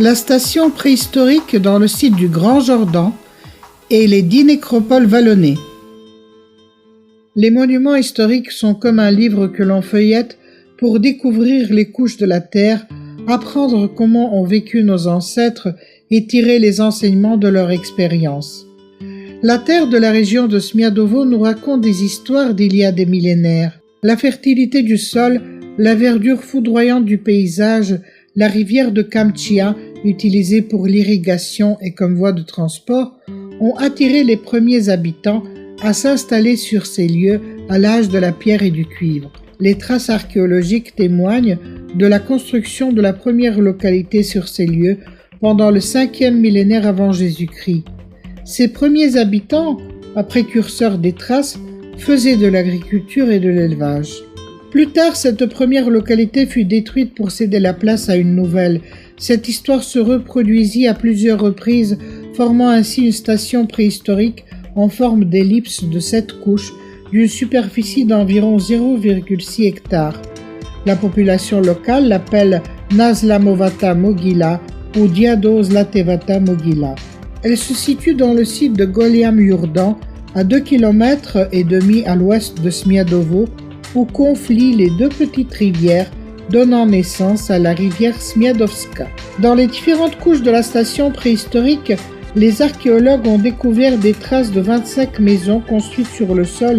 la station préhistorique dans le site du Grand Jordan et les 10 nécropoles vallonnées. Les monuments historiques sont comme un livre que l'on feuillette pour découvrir les couches de la terre, apprendre comment ont vécu nos ancêtres et tirer les enseignements de leur expérience. La terre de la région de Smiadovo nous raconte des histoires d'il y a des millénaires. La fertilité du sol, la verdure foudroyante du paysage, la rivière de Kamtchia, utilisée pour l'irrigation et comme voie de transport, ont attiré les premiers habitants à s'installer sur ces lieux à l'âge de la pierre et du cuivre. Les traces archéologiques témoignent de la construction de la première localité sur ces lieux pendant le 5e millénaire avant Jésus-Christ. Ces premiers habitants, précurseurs des traces, faisaient de l'agriculture et de l'élevage. Plus tard, cette première localité fut détruite pour céder la place à une nouvelle. Cette histoire se reproduisit à plusieurs reprises, formant ainsi une station préhistorique en forme d'ellipse de 7 couches, d'une superficie d'environ 0,6 hectares. La population locale l'appelle Nazlamovata Mogila ou Diadozlatevata Mogila. Elle se situe dans le site de Goliam-Yurdan, à 2,5 km à l'ouest de Smiadovo, où confluent les deux petites rivières donnant naissance à la rivière Smiadowska. Dans les différentes couches de la station préhistorique, les archéologues ont découvert des traces de 25 maisons construites sur le sol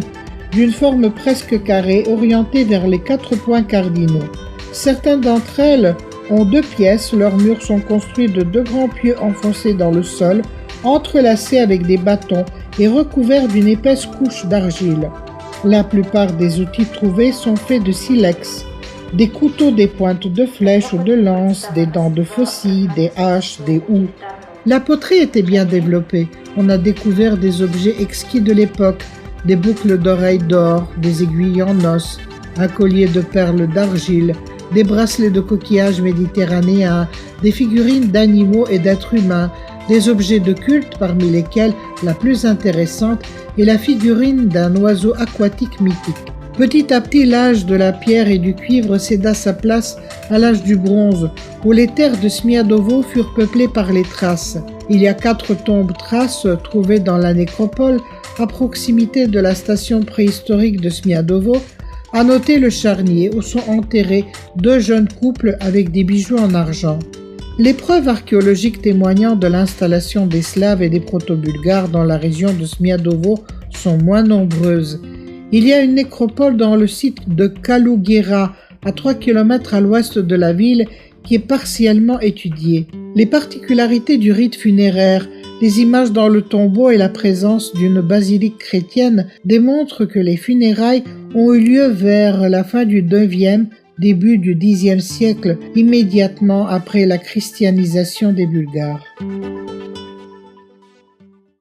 d'une forme presque carrée orientée vers les 4 points cardinaux. Certaines d'entre elles ont 2 pièces, leurs murs sont construits de 2 grands pieux enfoncés dans le sol, entrelacés avec des bâtons et recouverts d'une épaisse couche d'argile. La plupart des outils trouvés sont faits de silex, des couteaux, des pointes de flèches ou de lances, des dents de faucille, des haches, des houes. La poterie était bien développée. On a découvert des objets exquis de l'époque, des boucles d'oreilles d'or, des aiguilles en os, un collier de perles d'argile, des bracelets de coquillages méditerranéens, des figurines d'animaux et d'êtres humains, des objets de culte parmi lesquels la plus intéressante est la figurine d'un oiseau aquatique mythique. Petit à petit, l'âge de la pierre et du cuivre céda sa place à l'âge du bronze, où les terres de Smiadovo furent peuplées par les Thraces. Il y a 4 tombes thraces trouvées dans la nécropole, à proximité de la station préhistorique de Smiadovo, à noter le charnier où sont enterrés 2 jeunes couples avec des bijoux en argent. Les preuves archéologiques témoignant de l'installation des Slaves et des proto-bulgares dans la région de Smiadovo sont moins nombreuses. Il y a une nécropole dans le site de Kalouguera, à 3 km à l'ouest de la ville, qui est partiellement étudiée. Les particularités du rite funéraire, les images dans le tombeau et la présence d'une basilique chrétienne démontrent que les funérailles ont eu lieu vers la fin du 9e, début du Xe siècle, immédiatement après la christianisation des Bulgares.